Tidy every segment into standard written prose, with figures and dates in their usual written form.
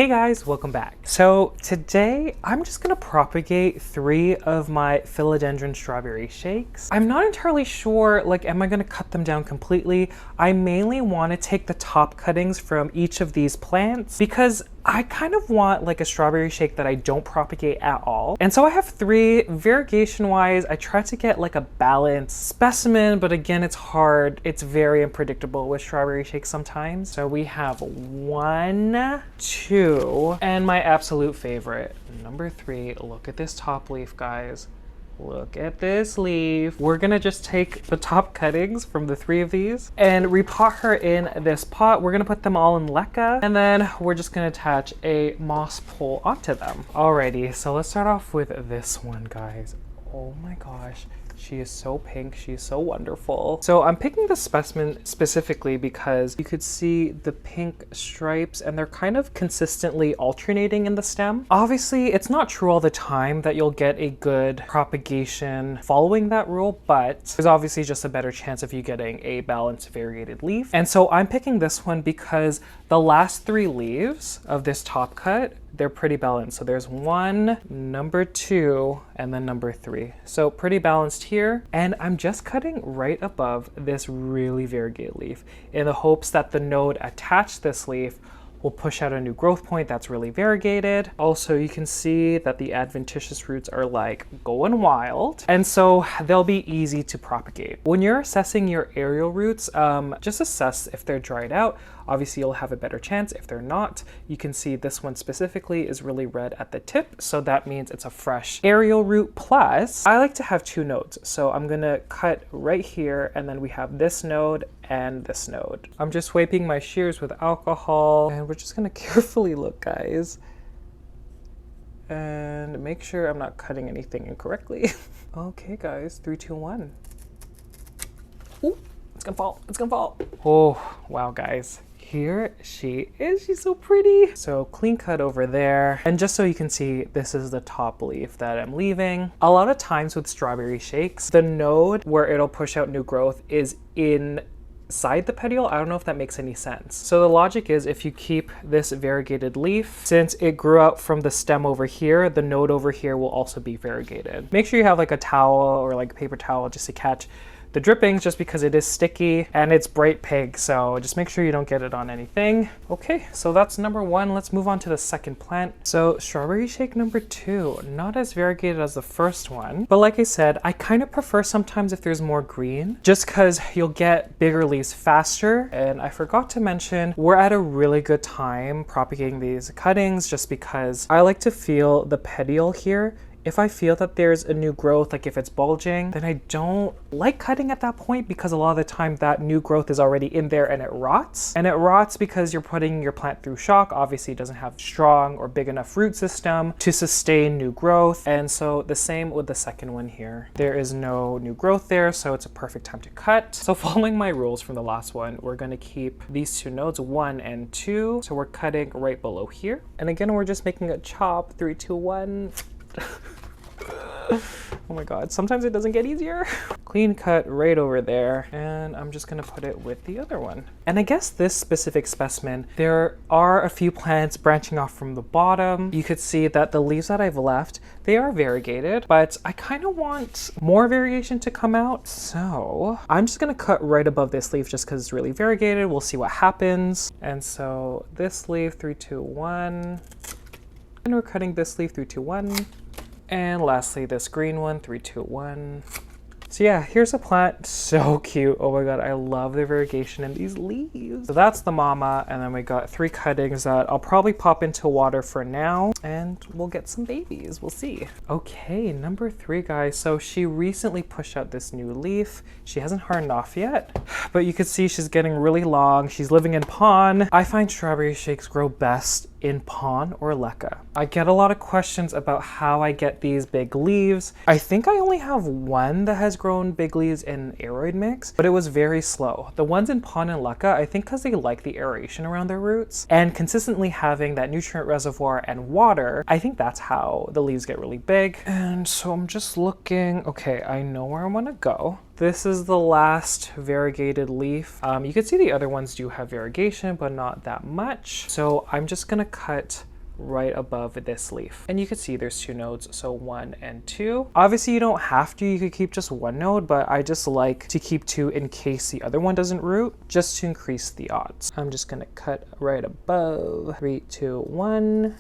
Hey guys, welcome back. So today I'm just gonna propagate 3 of my Philodendron strawberry shakes. I'm not entirely sure, am I gonna cut them down completely? I mainly wanna take the top cuttings from each of these plants because I kind of want a strawberry shake that I don't propagate at all. And so I have 3. Variegation wise, I try to get a balanced specimen, but again, it's hard. It's very unpredictable with strawberry shakes sometimes. So we have 1, 2, and my absolute favorite, number 3. Look at this top leaf, guys. Look at this leaf. We're gonna just take the top cuttings from the 3 of these and repot her in this pot. We're gonna put them all in LECA, and then we're just gonna attach a moss pole onto them. Alrighty, so let's start off with this one, guys. Oh my gosh. She is so pink, she's so wonderful. So I'm picking this specimen specifically because you could see the pink stripes and they're kind of consistently alternating in the stem. Obviously, it's not true all the time that you'll get a good propagation following that rule, but there's obviously just a better chance of you getting a balanced variegated leaf. And so I'm picking this one because the last 3 leaves of this top cut, they're pretty balanced. So there's 1, number 2, and then number 3. So pretty balanced here. And I'm just cutting right above this really variegated leaf in the hopes that the node attached to this leaf will push out a new growth point that's really variegated. Also, you can see that the adventitious roots are going wild. And so they'll be easy to propagate. When you're assessing your aerial roots, just assess if they're dried out. Obviously, you'll have a better chance. If they're not, you can see this one specifically is really red at the tip. So that means it's a fresh aerial root. Plus, I like to have 2 nodes. So I'm gonna cut right here, and then we have this node and this node. I'm just wiping my shears with alcohol, and we're just gonna carefully look, guys, and make sure I'm not cutting anything incorrectly. Okay, guys, 3, 2, 1. Ooh, it's gonna fall, it's gonna fall. Oh, wow, guys. Here she is, she's so pretty. So clean cut over there. And just so you can see, this is the top leaf that I'm leaving. A lot of times with strawberry shakes, the node where it'll push out new growth is inside the petiole. I don't know if that makes any sense. So the logic is if you keep this variegated leaf, since it grew out from the stem over here, the node over here will also be variegated. Make sure you have a towel or a paper towel just to catch the drippings, just because it is sticky and it's bright pink, so just make sure you don't get it on anything. Okay, so that's number 1. Let's move on to the second plant. So strawberry shake number 2, not as variegated as the first one, but like I said, I kind of prefer sometimes if there's more green, just because you'll get bigger leaves faster. And I forgot to mention, we're at a really good time propagating these cuttings just because I like to feel the petiole here. If I feel that there's a new growth, if it's bulging, then I don't like cutting at that point because a lot of the time that new growth is already in there and it rots. And it rots because you're putting your plant through shock. Obviously, it doesn't have strong or big enough root system to sustain new growth. And so the same with the second one here. There is no new growth there, so it's a perfect time to cut. So following my rules from the last one, we're gonna keep these 2 nodes, 1 and 2. So we're cutting right below here. And again, we're just making a chop, 3, 2, 1. Oh my god, sometimes it doesn't get easier. Clean cut right over there, and I'm just gonna put it with the other one. And I guess this specific specimen, there are a few plants branching off from the bottom. You could see that the leaves that I've left, they are variegated, but I kind of want more variegation to come out. So I'm just gonna cut right above this leaf just because it's really variegated. We'll see what happens. And so this leaf, 3, 2, 1. And we're cutting this leaf, 3, 2, 1. And lastly, this green one, 3, 2, 1. So yeah, here's a plant, so cute. Oh my god, I love the variegation in these leaves. So that's the mama, and then we got 3 cuttings that I'll probably pop into water for now, and we'll get some babies, we'll see. Okay, number 3, guys. So she recently pushed out this new leaf. She hasn't hardened off yet, but you can see she's getting really long. She's living in pon. I find strawberry shakes grow best in pon or LECA. I get a lot of questions about how I get these big leaves. I think I only have 1 that has grown big leaves in aeroid mix, but it was very slow. The ones in pon and LECA, I think because they like the aeration around their roots and consistently having that nutrient reservoir and water, I think that's how the leaves get really big. And so I'm just looking, okay, I know where I want to go. This is the last variegated leaf. You can see the other ones do have variegation, but not that much. So I'm just gonna cut right above this leaf. And you can see there's 2 nodes, so 1 and 2. Obviously you don't have to, you could keep just 1 node, but I just like to keep 2 in case the other one doesn't root, just to increase the odds. I'm just gonna cut right above. 3, 2, 1.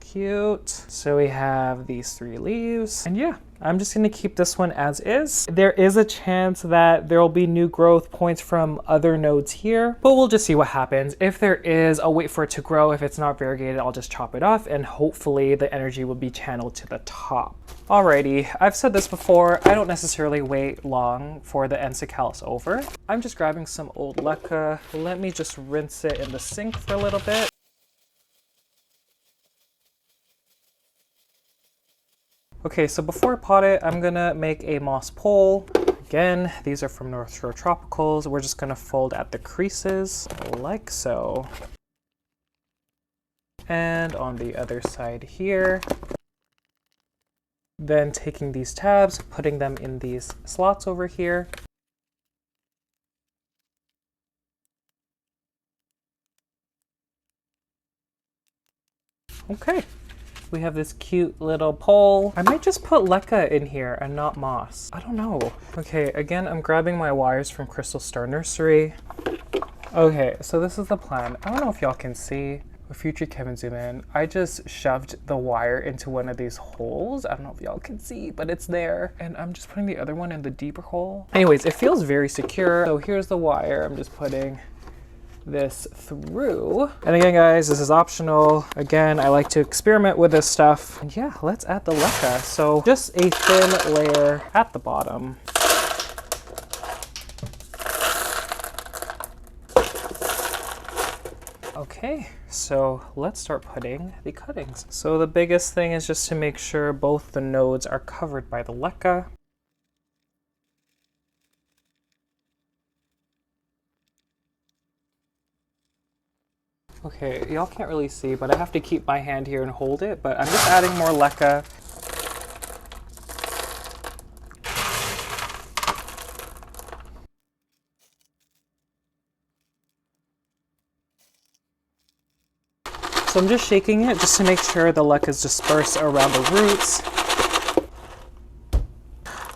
Cute. So we have these 3 leaves, and yeah, I'm just gonna keep this one as is. There is a chance that there will be new growth points from other nodes here, but we'll just see what happens. If there is, I'll wait for it to grow. If it's not variegated, I'll just chop it off, and hopefully the energy will be channeled to the top. Alrighty, I've said this before, I don't necessarily wait long for the ends to callus over. I'm just grabbing some old LECA. Let me just rinse it in the sink for a little bit. Okay, so before I pot it, I'm gonna make a moss pole. Again, these are from North Shore Tropicals. We're just gonna fold at the creases, like so. And on the other side here. Then taking these tabs, putting them in these slots over here. Okay. We have this cute little pole. I might just put LECA in here and not moss. I don't know. Okay, again, I'm grabbing my wires from Crystal Star Nursery. Okay, so this is the plan. I don't know if y'all can see. Future Kevin, zoom in. I just shoved the wire into one of these holes. I don't know if y'all can see, but it's there. And I'm just putting the other one in the deeper hole. Anyways, it feels very secure. So here's the wire. I'm just putting this through. And again, guys, this is optional. Again, I like to experiment with this stuff. And yeah, let's add the LECA. So just a thin layer at the bottom. Okay, so let's start putting the cuttings. So the biggest thing is just to make sure both the nodes are covered by the LECA. Okay, y'all can't really see, but I have to keep my hand here and hold it, but I'm just adding more LECA. So I'm just shaking it just to make sure the LECA is dispersed around the roots.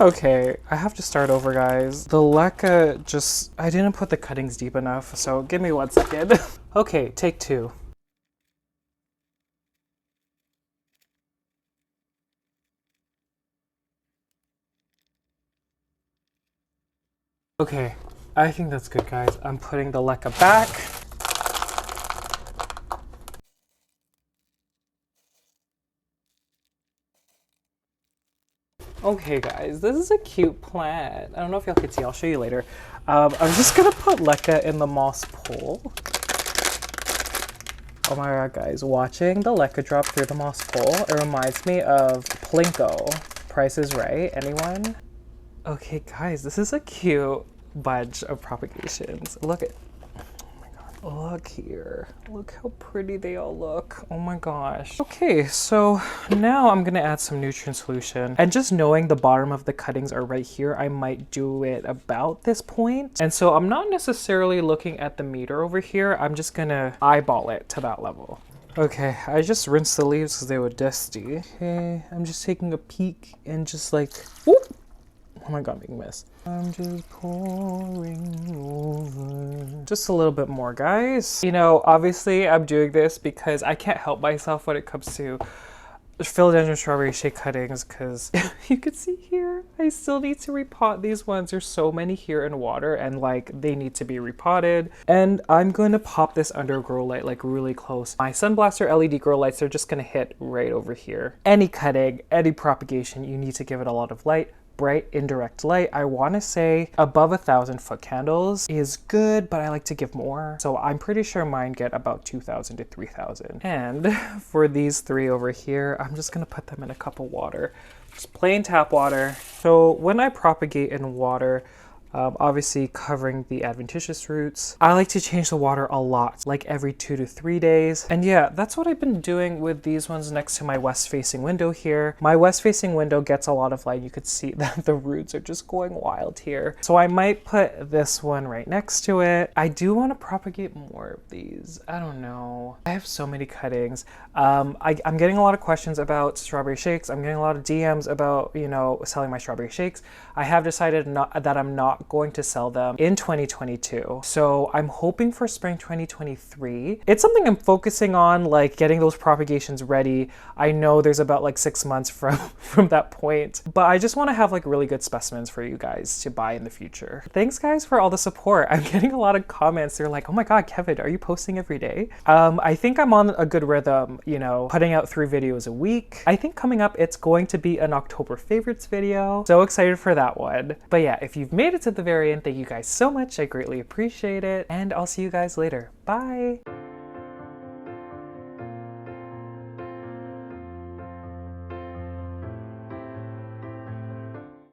Okay, I have to start over, guys. The LECA just, I didn't put the cuttings deep enough, so give me 1 second. Okay, take 2. Okay, I think that's good, guys. I'm putting the LECA back. Okay, guys, this is a cute plant. I don't know if y'all can see, I'll show you later. I'm just gonna put LECA in the moss pole. Oh my god, guys, watching the LECA drop through the moss pole, it reminds me of Plinko. Price is Right, anyone? Okay, guys, this is a cute bunch of propagations. Look at, look here. Look how pretty they all look. Oh my gosh. Okay, so now I'm gonna add some nutrient solution. And just knowing the bottom of the cuttings are right here, I might do it about this point. And so I'm not necessarily looking at the meter over here. I'm just gonna eyeball it to that level. Okay, I just rinsed the leaves because they were dusty. Okay, I'm just taking a peek and just like, whoop! Oh my god, making a mess. I'm just pouring over. Just a little bit more, guys. You know, obviously I'm doing this because I can't help myself when it comes to Philodendron strawberry shake cuttings, because you can see here, I still need to repot these ones. There's so many here in water and like they need to be repotted. And I'm going to pop this under a grow light like really close. My Sunblaster LED grow lights are just going to hit right over here. Any cutting, any propagation, you need to give it a lot of light. Bright indirect light. I want to say above 1,000 foot candles is good, but I like to give more. So I'm pretty sure mine get about 2,000 to 3,000. And for these 3 over here, I'm just going to put them in a cup of water. Just plain tap water. So when I propagate in water, obviously covering the adventitious roots. I like to change the water a lot, like every 2 to 3 days. And yeah, that's what I've been doing with these ones next to my west-facing window here. My west-facing window gets a lot of light. You could see that the roots are just going wild here. So I might put this one right next to it. I do want to propagate more of these. I don't know. I have so many cuttings. I'm getting a lot of questions about strawberry shakes. I'm getting a lot of DMs about, you know, selling my strawberry shakes. I have decided that I'm not going to sell them in 2022. So I'm hoping for spring 2023. It's something I'm focusing on, like getting those propagations ready. I know there's about like 6 months from that point, but I just want to have like really good specimens for you guys to buy in the future. Thanks guys for all the support. I'm getting a lot of comments. They're like, oh my God, Kevin, are you posting every day? I think I'm on a good rhythm, you know, putting out 3 videos a week. I think coming up, it's going to be an October favorites video. So excited for that one. But yeah, if you've made it to the very end, thank you guys so much. I greatly appreciate it. And I'll see you guys later. Bye.